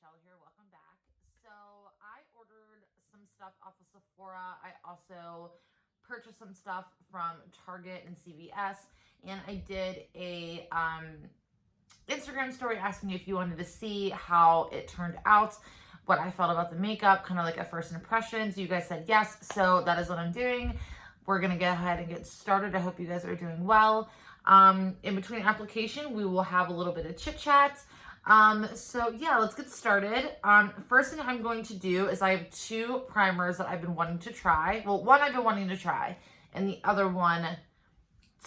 Michelle here. Welcome back. So I ordered some stuff off of Sephora. I also purchased some stuff from Target and CVS, and I did a Instagram story asking if you wanted to see how it turned out, what I felt about the makeup, kind of like a first impressions. You guys said yes, so that is what I'm doing. We're gonna go ahead and get started. I hope you guys are doing well. In between application, we will have a little bit of chit chat. So yeah, let's get started. First thing I'm going to do is I have two primers that I've been wanting to try. Well, one I've been wanting to try, and the other one,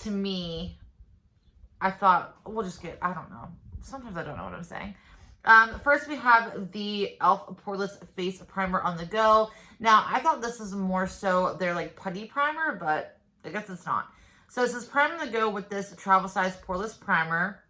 to me, I thought, we'll just get, I don't know. Sometimes I don't know what I'm saying. First we have the e.l.f. Poreless Face Primer on the go. Now, I thought this is more so their like putty primer, but I guess it's not. So it says prime on the go with this travel size poreless primer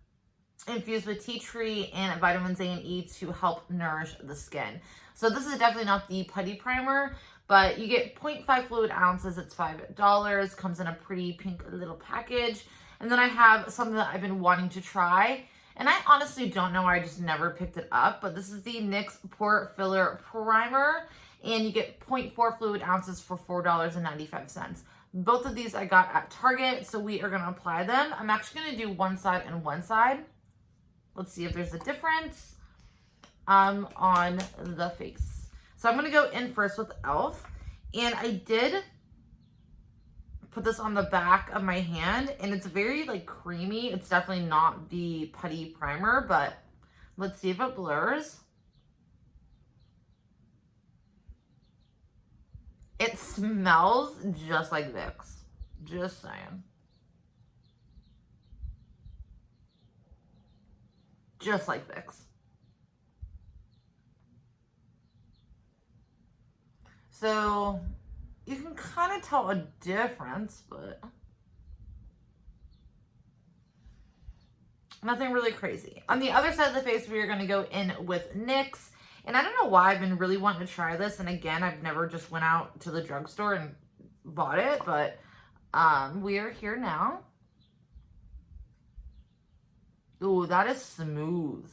infused with tea tree and vitamins A and E to help nourish the skin. So this is definitely not the putty primer, but you get 0.5 fluid ounces. It's $5. Comes in a pretty pink little package. And then I have something that I've been wanting to try, and I honestly don't know why I just never picked it up, but this is the NYX Filler Primer, and you get 0.4 fluid ounces for $4.95. Both of these I got at Target, so we are going to apply them. I'm actually going to do one side and one side. Let's see if there's a difference on the face. So I'm going to go in first with e.l.f. And I did put this on the back of my hand, and it's very like creamy. It's definitely not the putty primer, but let's see if it blurs. It smells just like Vicks. Just saying. Just like Vicks. So you can kind of tell a difference, but nothing really crazy. On the other side of the face, we are going to go in with NYX. And I don't know why I've been really wanting to try this. And again, I've never just went out to the drugstore and bought it, but we are here now. Ooh, that is smooth.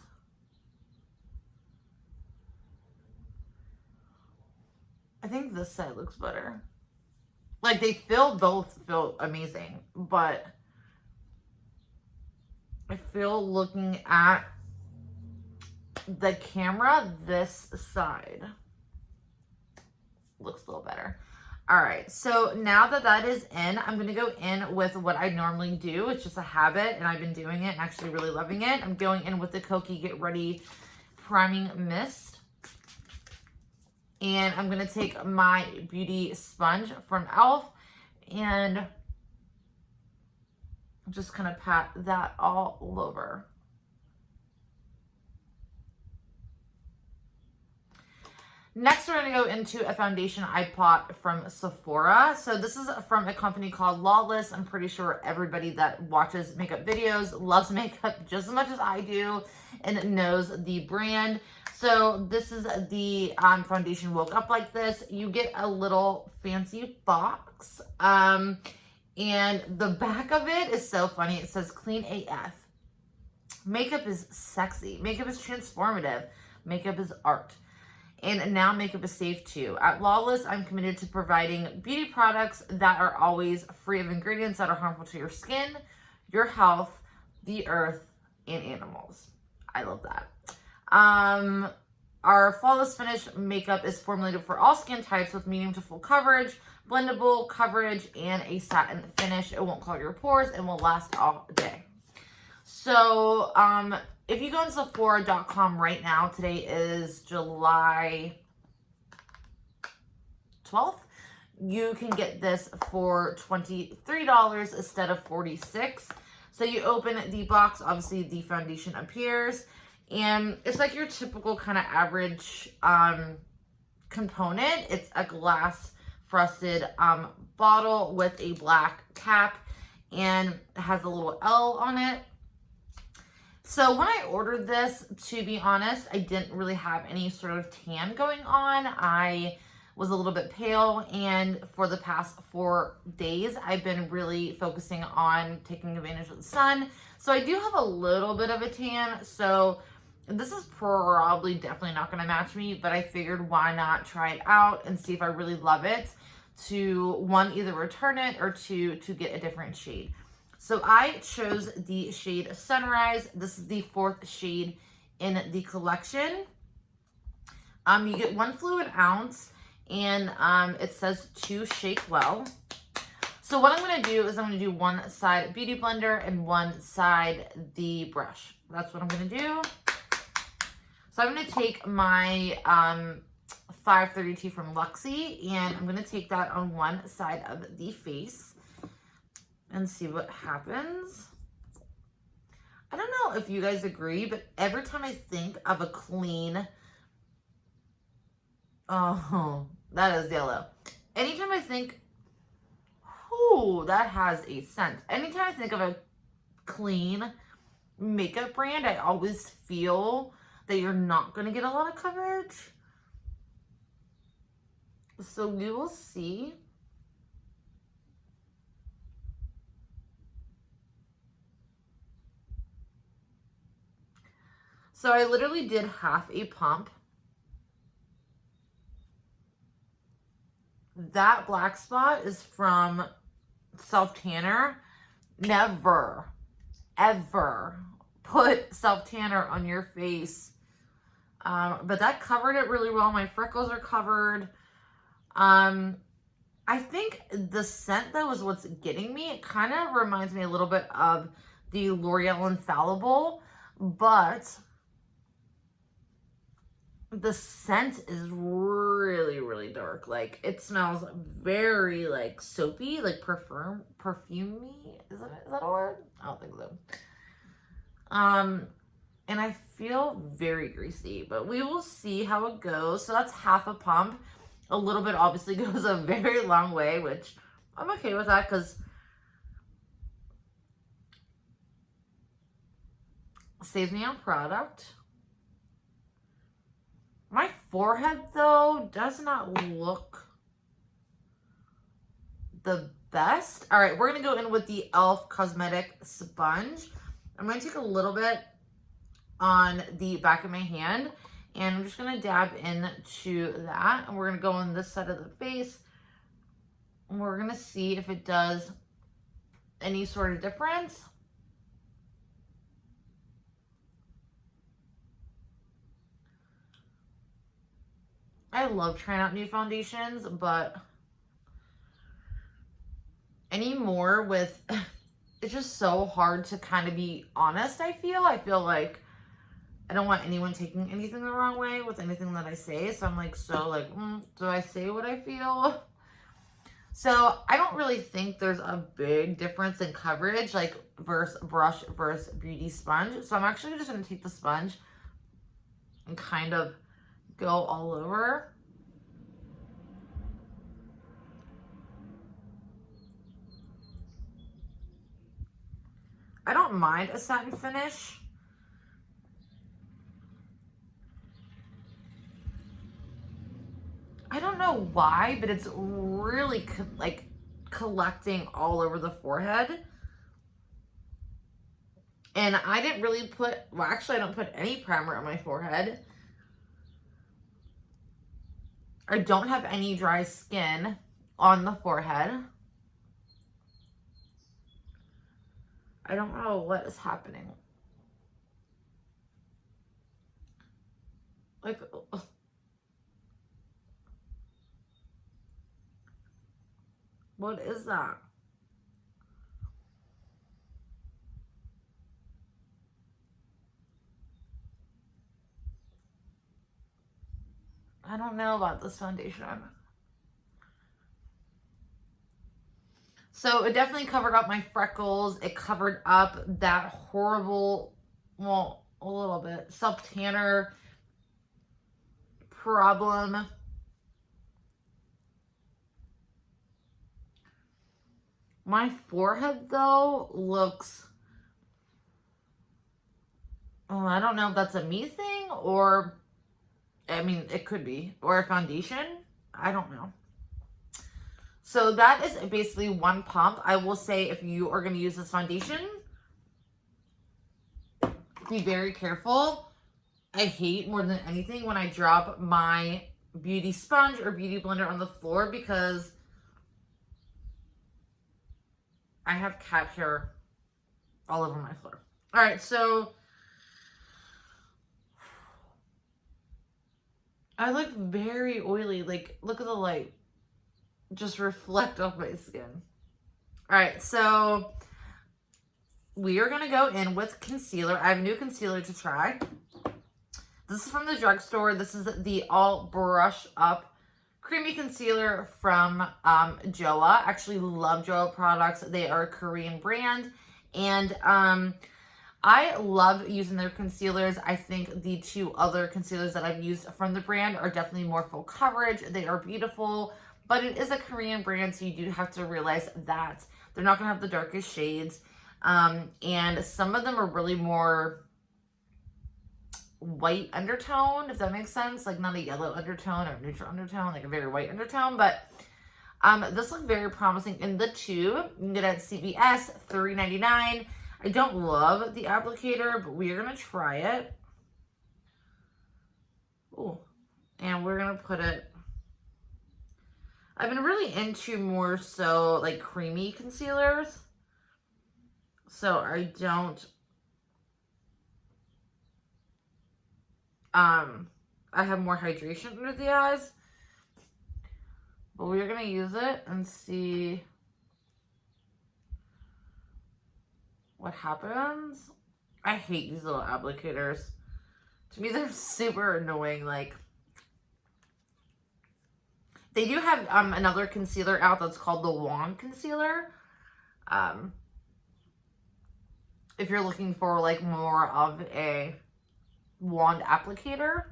I think this side looks better. Like, they both feel amazing, but I feel looking at the camera, this side looks a little better. All right, so now that that is in, I'm going to go in with what I normally do. It's just a habit, and I've been doing it and actually really loving it. I'm going in with the Kokie Get Ready Priming Mist. And I'm going to take my beauty sponge from e.l.f. and just kind of pat that all over. Next, we're going to go into a foundation I bought from Sephora. So this is from a company called Lawless. I'm pretty sure everybody that watches makeup videos loves makeup just as much as I do and knows the brand. So this is the foundation Woke Up Like This. You get a little fancy box. And the back of it is so funny. It says Clean AF. Makeup is sexy. Makeup is transformative. Makeup is art. And now makeup is safe too. At Lawless, I'm committed to providing beauty products that are always free of ingredients that are harmful to your skin, your health, the earth, and animals. I love that. Our Flawless Finish makeup is formulated for all skin types with medium to full coverage, blendable coverage, and a satin finish. It won't clog your pores and will last all day. So, if you go on Sephora.com right now, today is July 12th, you can get this for $23 instead of $46. So you open the box, obviously the foundation appears, and it's like your typical kind of average component. It's a glass frosted bottle with a black cap, and it has a little L on it. So when I ordered this, to be honest, I didn't really have any sort of tan going on. I was a little bit pale, and for the past 4 days, I've been really focusing on taking advantage of the sun. So I do have a little bit of a tan. So This is probably definitely not going to match me, but I figured why not try it out and see if I really love it, to one, either return it, or two, to get a different shade. So I chose the shade Sunrise. This is the 4th shade in the collection. You get 1 fluid ounce, and it says to shake well. So what I'm going to do is I'm going to do one side Beauty Blender and one side the brush. That's what I'm going to do. So I'm going to take my 532 from Luxie, and I'm going to take that on one side of the face and see what happens. I don't know if you guys agree, but every time I think of a clean, oh, that is yellow. Anytime I think, ooh, that has a scent. Anytime I think of a clean makeup brand, I always feel that you're not going to get a lot of coverage. So we will see. So I literally did half a pump. That black spot is from Self Tanner. Never, ever put Self Tanner on your face. But that covered it really well. My freckles are covered. I think the scent, though, is what's getting me. It kind of reminds me a little bit of the L'Oreal Infallible, but the scent is really, really dark. Like, it smells very, like, soapy, like perfumey. Is that a word? I don't think so. And I feel very greasy, but we will see how it goes. So that's half a pump. A little bit obviously goes a very long way, which I'm okay with that because it saves me on product. My forehead, though, does not look the best. All right, we're going to go in with the e.l.f. Cosmetic Sponge. I'm going to take a little bit on the back of my hand, and I'm just going to dab into that. And we're going to go on this side of the face, and we're going to see if it does any sort of difference. I love trying out new foundations, but anymore with, it's just so hard to kind of be honest, I feel like I don't want anyone taking anything the wrong way with anything that I say. So I'm like, do I say what I feel? So I don't really think there's a big difference in coverage, like versus brush versus beauty sponge. So I'm actually just going to take the sponge and kind of go all over. I don't mind a satin finish. I don't know why, but it's really like collecting all over the forehead. And I didn't really put, well, actually I don't put any primer on my forehead. I don't have any dry skin on the forehead. I don't know what is happening. Like, what is that? I don't know about this foundation. So it definitely covered up my freckles. It covered up that horrible, well, a little bit, self-tanner problem. My forehead, though, looks, oh, I don't know if that's a me thing or, I mean, it could be, or a foundation. I don't know. So that is basically one pump. I will say if you are going to use this foundation, be very careful I hate more than anything when I drop my beauty sponge or beauty blender on the floor because I have cat hair all over my floor. All right, so I look very oily. Like, look at the light just reflect off my skin. All right, so we are going to go in with concealer. I have a new concealer to try. This is from the drugstore. This is the All Brush Up Creamy Concealer from Joah. I actually love Joah products. They are a Korean brand. And I love using their concealers. I think the two other concealers that I've used from the brand are definitely more full coverage. They are beautiful, but it is a Korean brand, so you do have to realize that they're not going to have the darkest shades. And some of them are really more white undertone, if that makes sense. Like not a yellow undertone or neutral undertone, like a very white undertone. But this looked very promising in the tube. You can get it at CVS, $3.99. I don't love the applicator, but we're going to try it. Ooh. And we're going to put it... I've been really into more so like creamy concealers. So I don't... I have more hydration under the eyes. But we're going to use it and see what happens. I hate these little applicators. To me, they're super annoying. Like, they do have another concealer out that's called the Wand Concealer. If you're looking for like more of a wand applicator.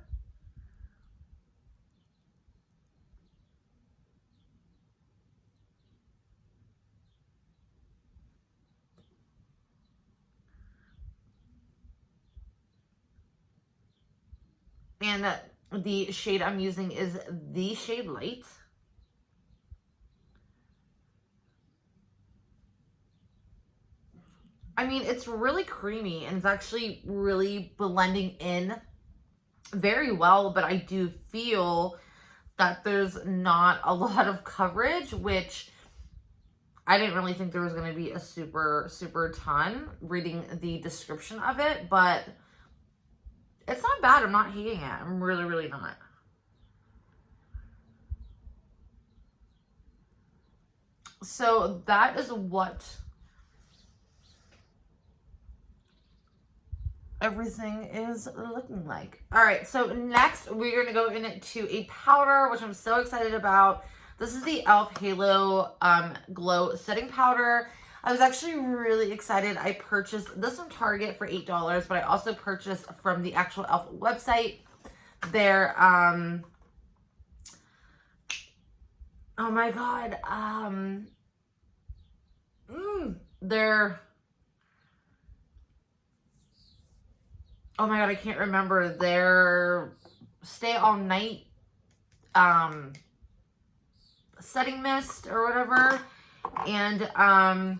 And the shade I'm using is the shade Light. I mean, it's really creamy and it's actually really blending in very well, but I do feel that there's not a lot of coverage, which I didn't really think there was going to be a super ton reading the description of it, but it's not bad. I'm not hating it. I'm really not. So that is what everything is looking like. All right, so next we're going to go into a powder, which I'm so excited about. This is the e.l.f. Halo Glow Setting Powder. I was actually really excited. I purchased this from Target for $8, but I also purchased from the actual e.l.f. website. Their, oh my God, their, oh my God, I can't remember, their Stay All Night, setting mist or whatever. And,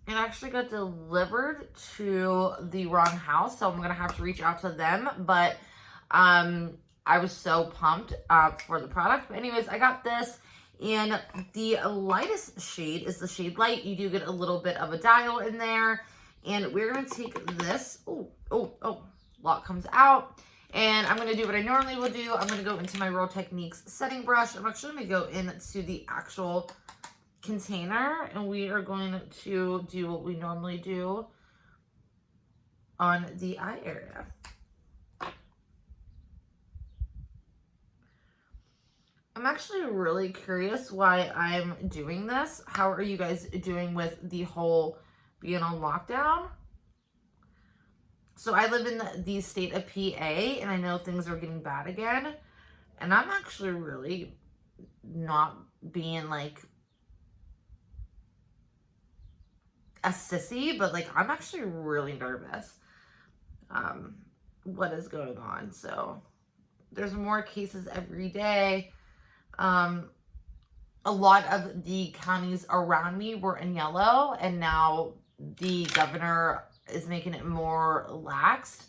it actually got delivered to the wrong house, so I'm going to have to reach out to them. But I was so pumped for the product. But anyways, I got this. And the lightest shade is the shade Light. You do get a little bit of a dial in there. And we're going to take this. Lot comes out. And I'm going to do what I normally will do. I'm going to go into my Real Techniques setting brush. I'm actually going to go into the actual container, and we are going to do what we normally do on the eye area. I'm actually really curious why I'm doing this. How are you guys doing with the whole being on lockdown? So I live in the state of PA, and I know things are getting bad again, and I'm actually really not being like a sissy, but like I'm actually really nervous what is going on. So there's more cases every day. A lot of the counties around me were in yellow, and now the governor is making it more laxed.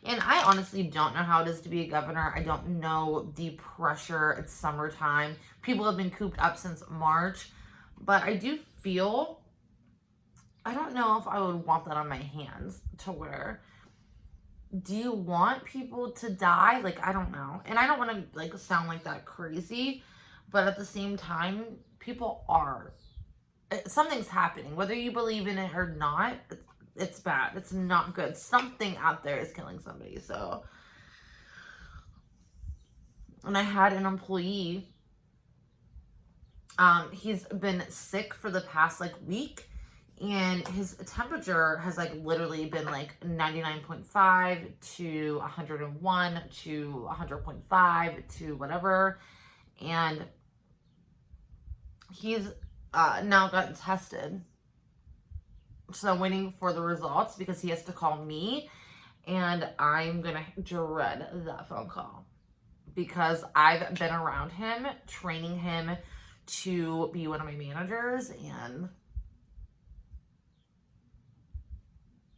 And I honestly don't know how it is to be a governor. I don't know the pressure. It's summertime. People have been cooped up since March. But I do feel, I don't know if I would want that on my hands to wear. Do you want people to die? Like, I don't know. And I don't want to, like, sound like that crazy. But at the same time, people are. Something's happening. Whether you believe in it or not, it's bad. It's not good. Something out there is killing somebody. So, and I had an employee, he's been sick for the past like week, and his temperature has like literally been like 99.5 to 101 to 100.5 to whatever. And he's now gotten tested. So I'm waiting for the results because he has to call me, and I'm going to dread that phone call because I've been around him, training him to be one of my managers, and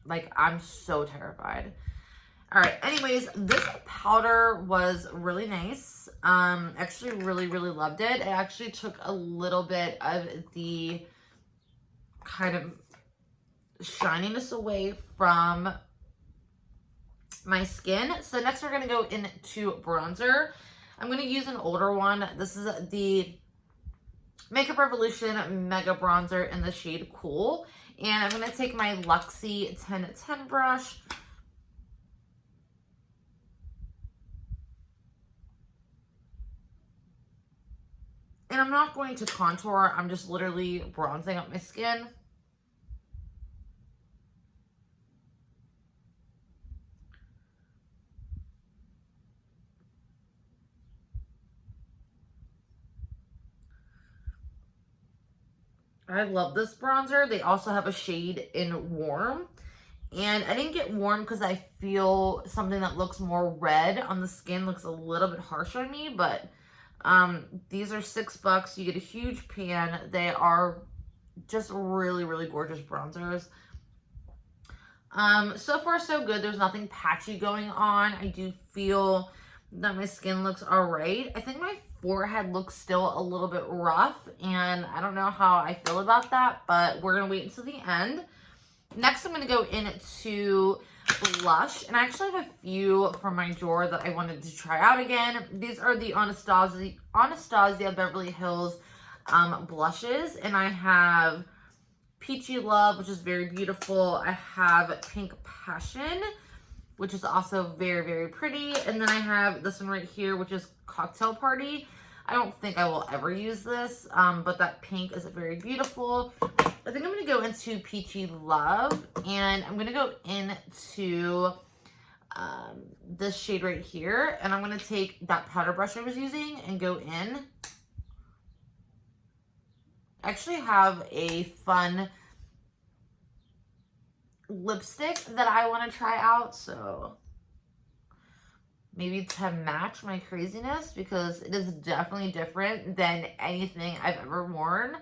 like, I'm so terrified. All right. Anyways, this powder was really nice. Actually really, really loved it. It actually took a little bit of the kind of shininess away from my skin. So next we're going to go into bronzer. I'm going to use an older one. This is the Makeup Revolution Mega Bronzer in the shade Cool. And I'm going to take my Luxie 1010 brush. And I'm not going to contour. I'm just literally bronzing up my skin. I love this bronzer. They also have a shade in Warm. And I didn't get Warm because I feel something that looks more red on the skin looks a little bit harsh on me. But these are $6. You get a huge pan. They are just really, really gorgeous bronzers. So far so good. There's nothing patchy going on. I do feel that my skin looks all right. I think my forehead looks still a little bit rough, and I don't know how I feel about that, but we're gonna wait until the end. Next, I'm gonna go into blush, and I actually have a few from my drawer that I wanted to try out again. These are the Anastasia Beverly Hills blushes, and I have Peachy Love, which is very beautiful. I have Pink Passion, which is also very, very pretty. And then I have this one right here, which is Cocktail Party. I don't think I will ever use this, but that pink is very beautiful. I think I'm going to go into Peachy Love, and I'm going to go into this shade right here. And I'm going to take that powder brush I was using and go in. I actually have a fun lipstick that I want to try out, so maybe to match my craziness, because it is definitely different than anything I've ever worn.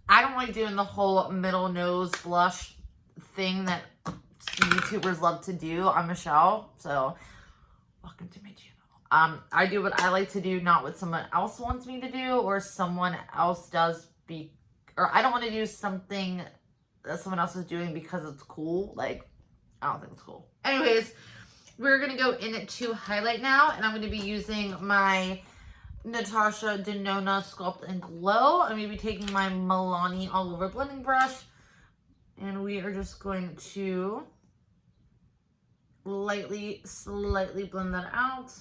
I don't like doing the whole middle nose blush thing that YouTubers love to do. I'm Michelle, so welcome to my channel. I do what I like to do, not what someone else wants me to do, or someone else does or I don't want to do something that someone else is doing because it's cool. Like, I don't think it's cool. Anyways, we're going to go into highlight now, and I'm going to be using my Natasha Denona Sculpt and Glow. I'm going to be taking my Milani All Over blending brush, and we are just going to slightly blend that out.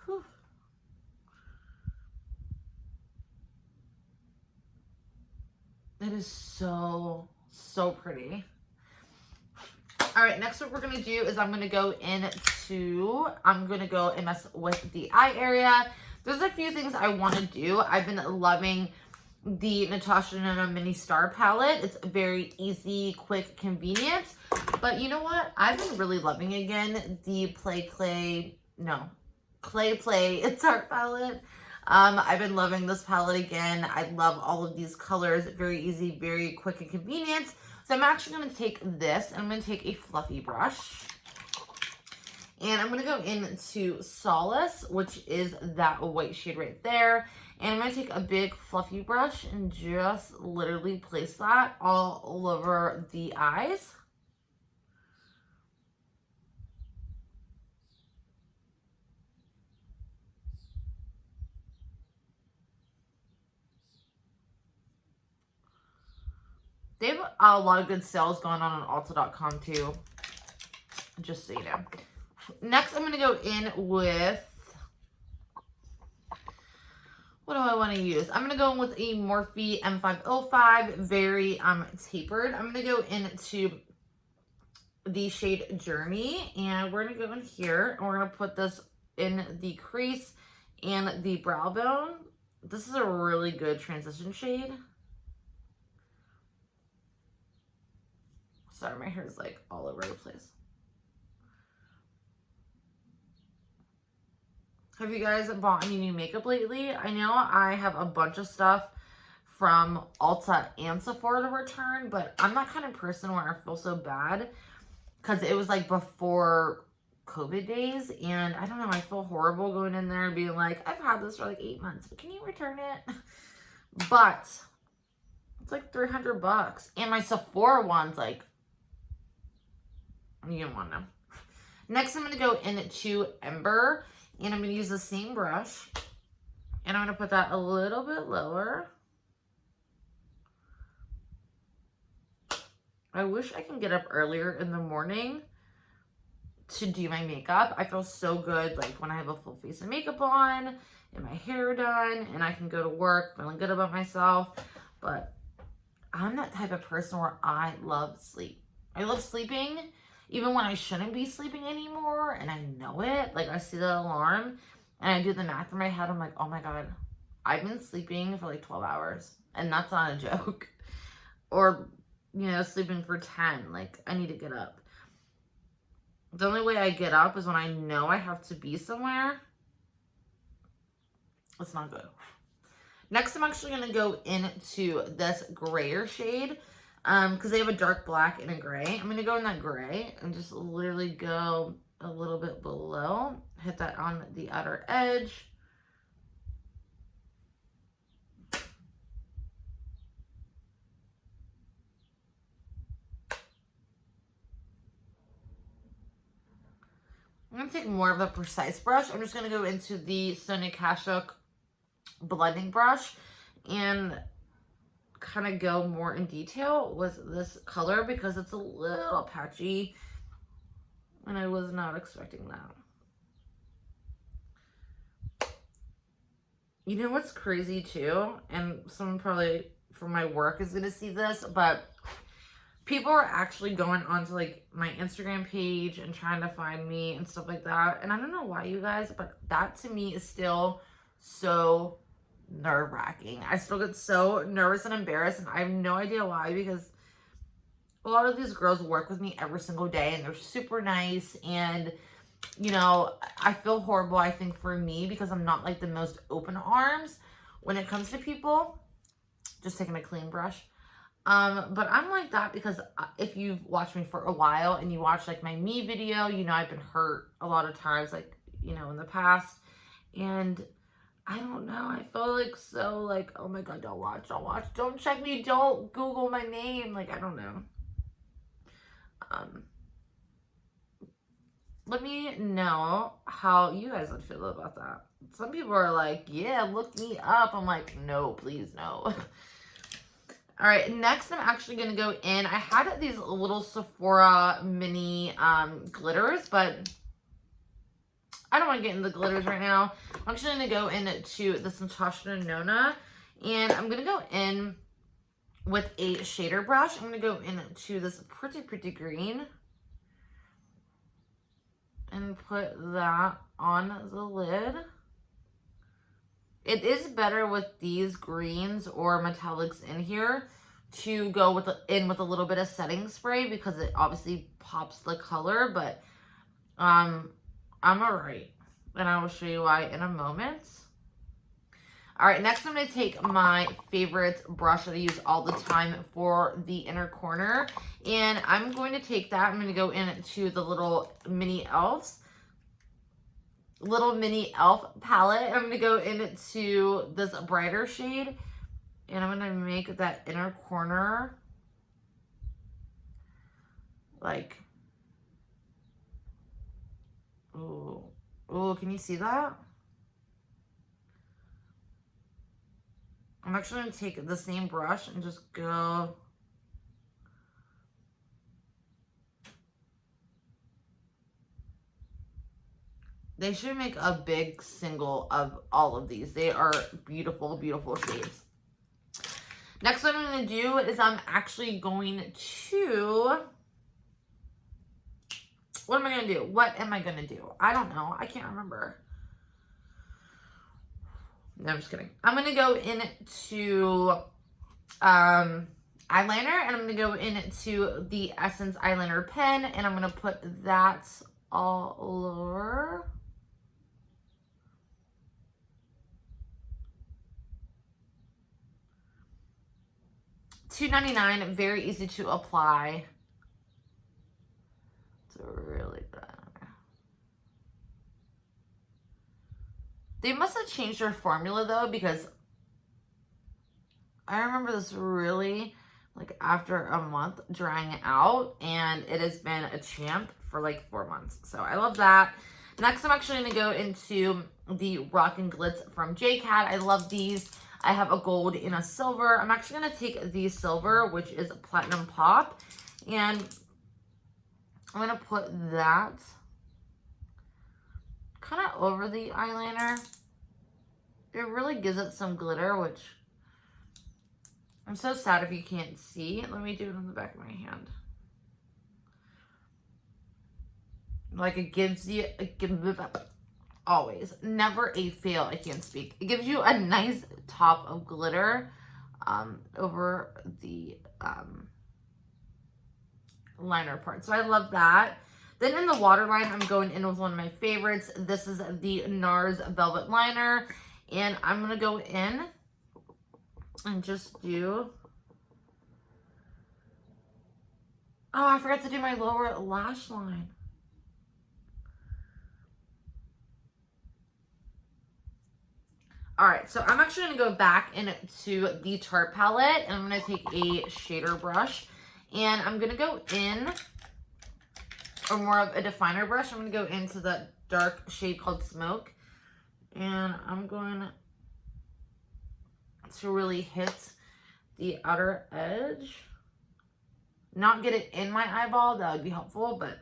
Whew. It is so pretty. All right, next what we're going to do is I'm going to go and mess with the eye area. There's a few things I want to do. I've been loving the Natasha Denona Mini Star Palette. It's very easy, quick, convenient. But you know what? I've been really loving, again, the Clay Play Tarte palette. I've been loving this palette again. I love all of these colors. Very easy, very quick and convenient. So I'm actually going to take this, and I'm going to take a fluffy brush. And I'm going to go into Solace, which is that white shade right there. And I'm going to take a big fluffy brush and just literally place that all over the eyes. They have a lot of good sales going on Ulta.com too, just so you know. Next, I'm going to go in with, what do I want to use? I'm going to go in with a Morphe M505, very tapered. I'm going to go into the shade Journey, and we're going to go in here, and we're going to put this in the crease and the brow bone. This is a really good transition shade. Sorry, my hair is like all over the place. Have you guys bought any new makeup lately? I know I have a bunch of stuff from Ulta and Sephora to return, but I'm that kind of person where I feel so bad because it was like before COVID days, and I don't know, I feel horrible going in there and being like, I've had this for like 8 months, but can you return it? But it's like $300, and my Sephora one's like, you don't want to know. Next, I'm going to go into Ember, and I'm going to use the same brush, and I'm going to put that a little bit lower. I wish I can get up earlier in the morning to do my makeup. I feel so good, like, when I have a full face of makeup on and my hair done, and I can go to work feeling good about myself. But I'm that type of person where I love sleep. I love sleeping even when I shouldn't be sleeping anymore, and I know it. Like, I see the alarm, and I do the math in my head. I'm like, oh my God, I've been sleeping for like 12 hours, and that's not a joke. Or, you know, sleeping for 10. Like, I need to get up. The only way I get up is when I know I have to be somewhere. It's not good. Next, I'm actually going to go into this grayer shade. Because they have a dark black and a gray. I'm going to go in that gray and just literally go a little bit below. Hit that on the outer edge. I'm going to take more of a precise brush. I'm just going to go into the Sonia Kashuk blending brush and kind of go more in detail with this color because it's a little patchy, and I was not expecting that. You know what's crazy too, and someone probably from my work is going to see this, but people are actually going onto like my Instagram page and trying to find me and stuff like that, and I don't know why, you guys, but that to me is still so nerve-wracking. I still get so nervous and embarrassed, and I have no idea why, because a lot of these girls work with me every single day, and they're super nice, and you know, I feel horrible, I think, for me, because I'm not like the most open arms when it comes to people. Just taking a clean brush. But I'm like that because if you've watched me for a while and you watch like my me video, you know, I've been hurt a lot of times, like, you know, in the past, and I don't know, I feel like so like, oh my God, don't watch, don't check me, don't Google my name, like, I don't know. Let me know how you guys would feel about that. Some people are like, yeah, look me up. I'm like, no, please, no. All right, next I'm actually going to go in. I had these little Sephora mini glitters, but I don't want to get into the glitters right now. I'm actually going to go into this Natasha Denona, and I'm going to go in with a shader brush. I'm going to go into this pretty green and put that on the lid. It is better with these greens or metallics in here to go with with a little bit of setting spray because it obviously pops the color, but I'm alright. And I will show you why in a moment. Alright, next I'm going to take my favorite brush that I use all the time for the inner corner. And I'm going to take that. I'm going to go into the little mini elf palette. I'm going to go into this brighter shade. And I'm going to make that inner corner like, ooh, can you see that? I'm actually going to take the same brush and just go. They should make a big single of all of these. They are beautiful, beautiful shades. Next what I'm going to do is I'm actually going to, what am I going to do? What am I going to do? I don't know. I can't remember. No, I'm just kidding. I'm going to go into eyeliner, and I'm going to go into the Essence Eyeliner Pen, and I'm going to put that all over. $2.99, very easy to apply. It's really good. They must have changed their formula though, because I remember this really like after a month drying out, and it has been a champ for like 4 months. So I love that. Next, I'm actually going to go into the Rock and Glitz from JCat. I love these. I have a gold and a silver. I'm actually going to take the silver, which is Platinum Pop, and I'm going to put that kind of over the eyeliner. It really gives it some glitter, which I'm so sad if you can't see. Let me do it on the back of my hand. Like it gives you, always, never a fail, I can't speak. It gives you a nice top of glitter over the liner part. So I love that. Then in the waterline, I'm going in with one of my favorites. This is the Nars Velvet Liner. And I'm going to go in and just do... Oh, I forgot to do my lower lash line. Alright, so I'm actually going to go back into the Tarte palette. And I'm going to take a shader brush. And I'm going to go in... or more of a definer brush. I'm going to go into the dark shade called Smoke. And I'm going to really hit the outer edge. Not get it in my eyeball. That would be helpful, but...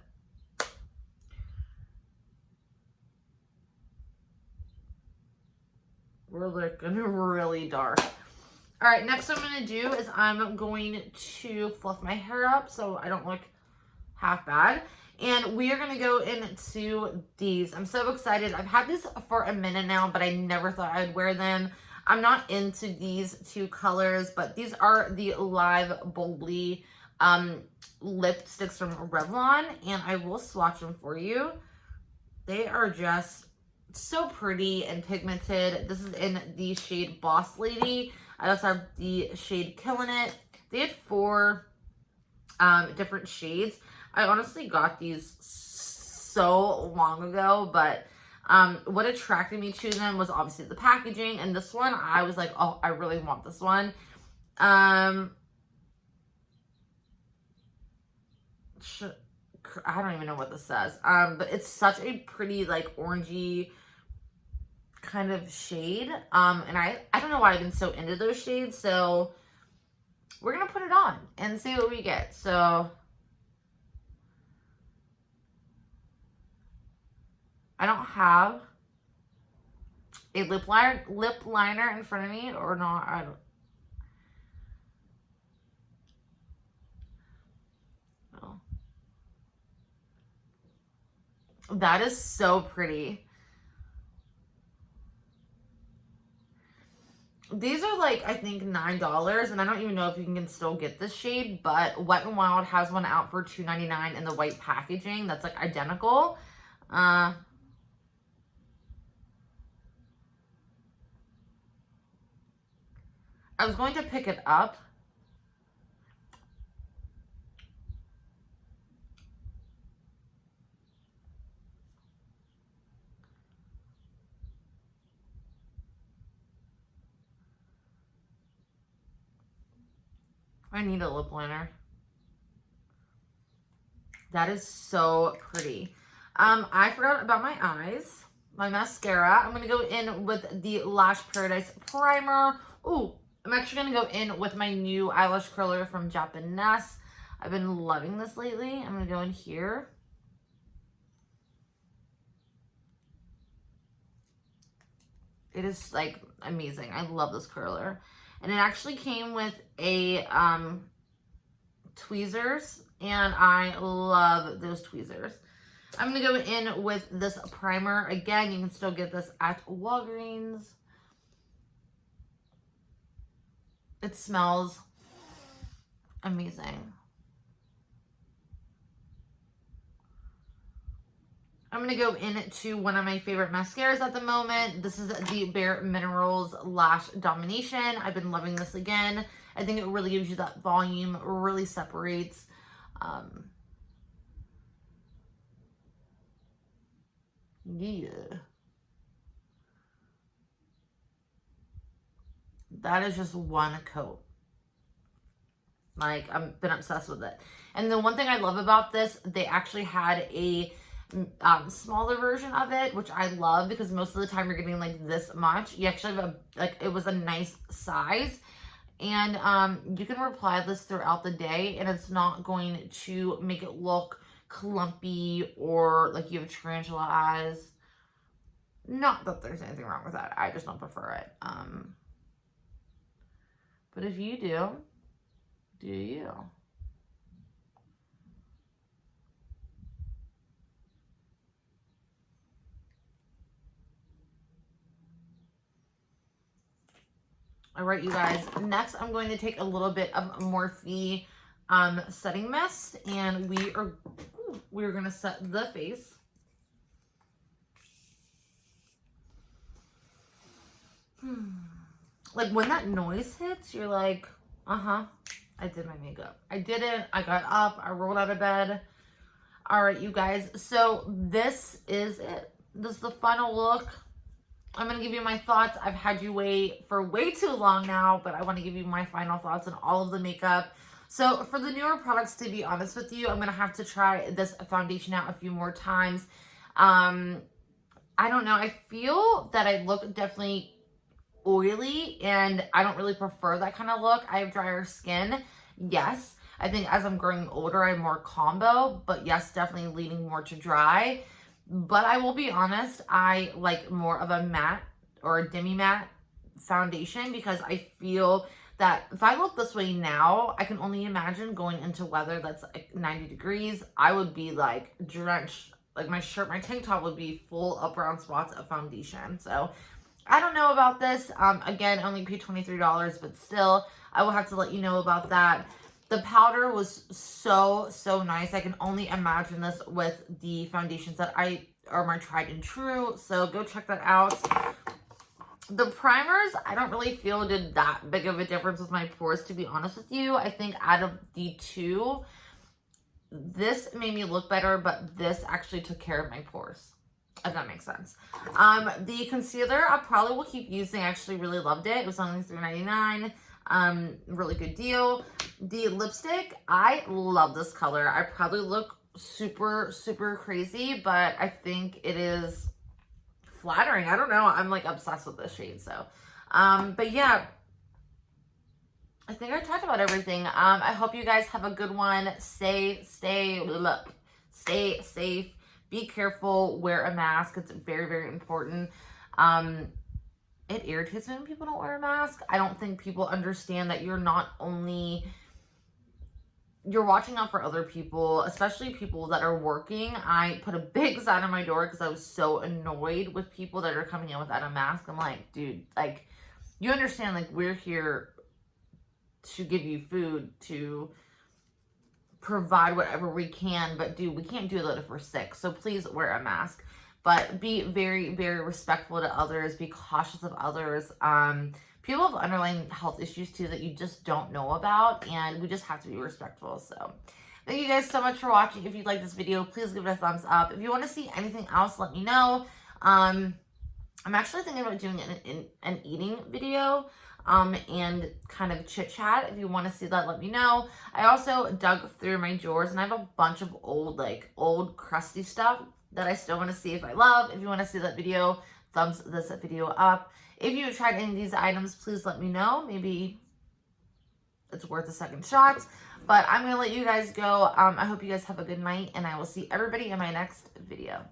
we're looking really dark. Alright, next what I'm going to do is I'm going to fluff my hair up so I don't look half bad. And we are going to go into these. I'm so excited. I've had these for a minute now, but I never thought I'd wear them. I'm not into these two colors, but these are the Live Boldly lipsticks from Revlon. And I will swatch them for you. They are just so pretty and pigmented. This is in the shade Boss Lady. I also have the shade Killing It. They had 4 different shades. I honestly got these so long ago, but what attracted me to them was obviously the packaging. And this one, I was like, oh, I really want this one. I don't even know what this says. But it's such a pretty, like, orangey kind of shade. And I don't know why I've been so into those shades. So we're going to put it on and see what we get. So... I don't have a lip liner in front of me, or not. I don't. Oh. That is so pretty. These are like, I think $9, and I don't even know if you can still get this shade, but Wet n Wild has one out for $2.99 in the white packaging that's like identical. I was going to pick it up. I need a lip liner. That is so pretty. I forgot about my eyes. My mascara. I'm going to go in with the Lash Paradise Primer. Ooh, I'm actually going to go in with my new eyelash curler from Japanese. I've been loving this lately. I'm going to go in here. It is like amazing. I love this curler. And it actually came with a tweezers, and I love those tweezers. I'm going to go in with this primer. Again, you can still get this at Walgreens. It smells amazing. I'm going to go into one of my favorite mascaras at the moment. This is the Bare Minerals Lash Domination. I've been loving this again. I think it really gives you that volume, really separates. Yeah. That is just one coat. Like, I've been obsessed with it. And the one thing I love about this, they actually had a smaller version of it, which I love because most of the time you're getting like this much. You actually have it was a nice size, and you can apply this throughout the day and it's not going to make it look clumpy or like you have tarantula eyes. Not that there's anything wrong with that, I just don't prefer it. But if you do you? All right, you guys. Next, I'm going to take a little bit of Morphe setting mist, and we're gonna set the face. Like when that noise hits, you're like, I did my makeup. I did it. I got up. I rolled out of bed. All right, you guys. So this is it. This is the final look. I'm going to give you my thoughts. I've had you wait for way too long now, but I want to give you my final thoughts on all of the makeup. So for the newer products, to be honest with you, I'm going to have to try this foundation out a few more times. I don't know. I feel that I look definitely oily, and I don't really prefer that kind of look. I have drier skin. Yes. I think as I'm growing older, I'm more combo, but yes, definitely leaning more to dry. But I will be honest, I like more of a matte or a demi-matte foundation because I feel that if I look this way now, I can only imagine going into weather that's like 90 degrees. I would be like drenched, like my shirt, my tank top would be full of brown spots of foundation. So I don't know about this. Again, only paid $23, but still, I will have to let you know about that. The powder was so nice. I can only imagine this with the foundations that are my tried and true. So go check that out. The primers, I don't really feel did that big of a difference with my pores, to be honest with you. I think out of the two, this made me look better, but this actually took care of my pores, if that makes sense. The concealer, I probably will keep using. I actually really loved it. It was only $3.99. Really good deal. The lipstick, I love this color. I probably look super crazy, but I think it is flattering. I don't know. I'm like obsessed with this shade. So, but yeah, I think I talked about everything. I hope you guys have a good one. Stay safe. Be careful. Wear a mask. It's very important. It irritates me when people don't wear a mask. I don't think people understand that you're watching out for other people, especially people that are working. I put a big sign on my door because I was so annoyed with people that are coming in without a mask. I'm like, dude, like, you understand, like, we're here to give you food, to provide whatever we can, but we can't do that if we're sick. So please wear a mask, but be very, very respectful to others, be cautious of others. People have underlying health issues too that you just don't know about, and we just have to be respectful. So thank you guys so much for watching. If you like this video, please give it a thumbs up. If you want to see anything else, let me know. I'm actually thinking about doing an eating video and kind of chit chat. If you want to see that, let me know. I also dug through my drawers, and I have a bunch of old crusty stuff that I still want to see if I love. If you want to see that video, thumbs this video up. If you've tried any of these items, please let me know. Maybe it's worth a second shot. But I'm going to let you guys go. I hope you guys have a good night, and I will see everybody in my next video.